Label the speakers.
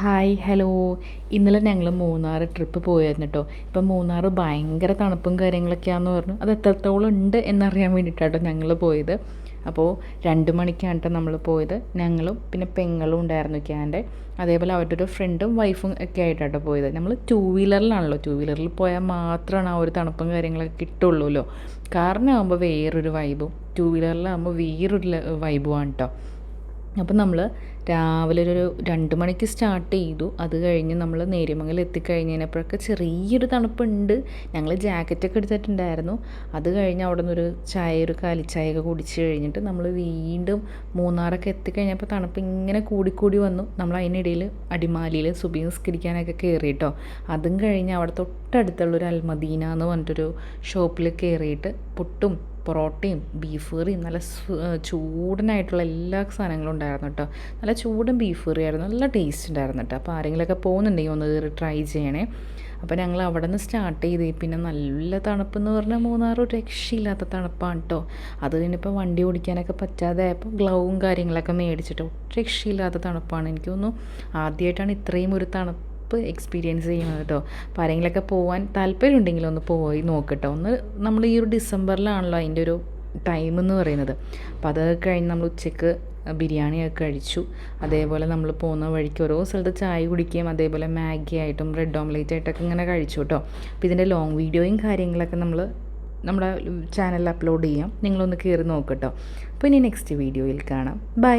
Speaker 1: Hi hello. ഇന്നലെ ഞങ്ങൾ Munnar trip പോയായിരുന്നു കേട്ടോ. ഇപ്പം മൂന്നാർ ഭയങ്കര തണുപ്പും കാര്യങ്ങളൊക്കെയാണെന്ന് പറഞ്ഞു. അത് എത്രത്തോളം ഉണ്ട് എന്നറിയാൻ വേണ്ടിയിട്ടാട്ടോ ഞങ്ങൾ പോയത്. അപ്പോൾ 2 മണിക്കാണ് കേട്ടോ നമ്മൾ പോയത്. ഞങ്ങളും പിന്നെ പെങ്ങളും ഉണ്ടായിരുന്നു ക്യാൻ്റെ. അതേപോലെ അവരുടെ ഒരു ഫ്രണ്ടും വൈഫും ഒക്കെ ആയിട്ടാട്ടോ പോയത്. നമ്മൾ ടൂ വീലറിലാണല്ലോ, ടൂ വീലറിൽ പോയാൽ മാത്രമാണ് ആ ഒരു തണുപ്പും കാര്യങ്ങളൊക്കെ കിട്ടുള്ളൂല്ലോ. കാറിനാകുമ്പോൾ വേറൊരു വൈബും ടൂ വീലറിലാകുമ്പോൾ വേറൊരു വൈബുമാണ് കേട്ടോ. അപ്പം നമ്മൾ രാവിലെ ഒരു 2 മണിക്ക് സ്റ്റാർട്ട് ചെയ്തു. അത് കഴിഞ്ഞ് നമ്മൾ നേര്യമംഗലം എത്തിക്കഴിഞ്ഞപ്പോഴൊക്കെ ചെറിയൊരു തണുപ്പുണ്ട്. ഞങ്ങൾ ജാക്കറ്റൊക്കെ എടുത്തിട്ടുണ്ടായിരുന്നു. അത് കഴിഞ്ഞ് അവിടെ നിന്നൊരു ഒരു കാലിച്ചായയൊക്കെ കുടിച്ച് കഴിഞ്ഞിട്ട് നമ്മൾ വീണ്ടും മൂന്നാറൊക്കെ എത്തിക്കഴിഞ്ഞപ്പോൾ തണുപ്പ് ഇങ്ങനെ കൂടിക്കൂടി വന്നു. നമ്മൾ അതിനിടയിൽ അടിമാലിയിൽ സുബഹി നിസ്കരിക്കാനൊക്കെ കയറി കേട്ടോ. അതും കഴിഞ്ഞ് അവിടെ തൊട്ടടുത്തുള്ളൊരു അൽമദീന എന്ന് പറഞ്ഞിട്ടൊരു ഷോപ്പിൽ കയറിയിട്ട് പുട്ടും പൊറോട്ടയും ബീഫ് കറിയും നല്ല ചൂടനായിട്ടുള്ള എല്ലാ സാധനങ്ങളും ഉണ്ടായിരുന്നു കേട്ടോ. നല്ല ചൂടൻ ബീഫ് കറി ആയിരുന്നു, നല്ല ടേസ്റ്റ് ഉണ്ടായിരുന്നു കേട്ടോ. അപ്പോൾ ആരെങ്കിലുമൊക്കെ പോകുന്നുണ്ടെങ്കിൽ ഒന്ന് കയറി ട്രൈ ചെയ്യണേ. അപ്പോൾ ഞങ്ങൾ അവിടെ നിന്ന് സ്റ്റാർട്ട് ചെയ്ത് പിന്നെ നല്ല തണുപ്പെന്ന് പറഞ്ഞാൽ മൂന്നാർ ഒരു രക്ഷയില്ലാത്ത തണുപ്പാണ് കേട്ടോ. അത് കഴിഞ്ഞപ്പോൾ വണ്ടി ഓടിക്കാനൊക്കെ പറ്റാതെ ആയപ്പോൾ ഗ്ലൗവും കാര്യങ്ങളൊക്കെ മേടിച്ചിട്ട് രക്ഷയില്ലാത്ത തണുപ്പാണ്. എനിക്ക് തോന്നുന്നു ആദ്യമായിട്ടാണ് ഇത്രയും ഒരു തണുപ്പ് എക്സ്പീരിയൻസ് ചെയ്യുന്നത് കേട്ടോ. അപ്പോൾ ആരെങ്കിലുമൊക്കെ പോകാൻ താല്പര്യം ഒന്ന് പോയി നോക്കട്ടോ. ഒന്ന് നമ്മൾ ഈ ഒരു ഡിസംബറിലാണല്ലോ അതിൻ്റെ ഒരു ടൈം എന്ന് പറയുന്നത്. അപ്പോൾ അത് കഴിഞ്ഞ് നമ്മൾ ഉച്ചയ്ക്ക് ബിരിയാണിയൊക്കെ കഴിച്ചു. അതേപോലെ നമ്മൾ പോകുന്ന വഴിക്ക് ഓരോ സ്ഥലത്ത് ചായ കുടിക്കുകയും അതേപോലെ മാഗി ആയിട്ടും ബ്രെഡ് ഓംലേറ്റ് ആയിട്ടൊക്കെ ഇങ്ങനെ കഴിച്ചു കേട്ടോ. അപ്പോൾ ഇതിൻ്റെ ലോങ് വീഡിയോയും കാര്യങ്ങളൊക്കെ നമ്മൾ നമ്മുടെ ചാനലിൽ അപ്ലോഡ് ചെയ്യാം. നിങ്ങളൊന്ന് കയറി നോക്കട്ടോ. അപ്പോൾ ഇനി നെക്സ്റ്റ് വീഡിയോയിൽ കാണാം. ബൈ.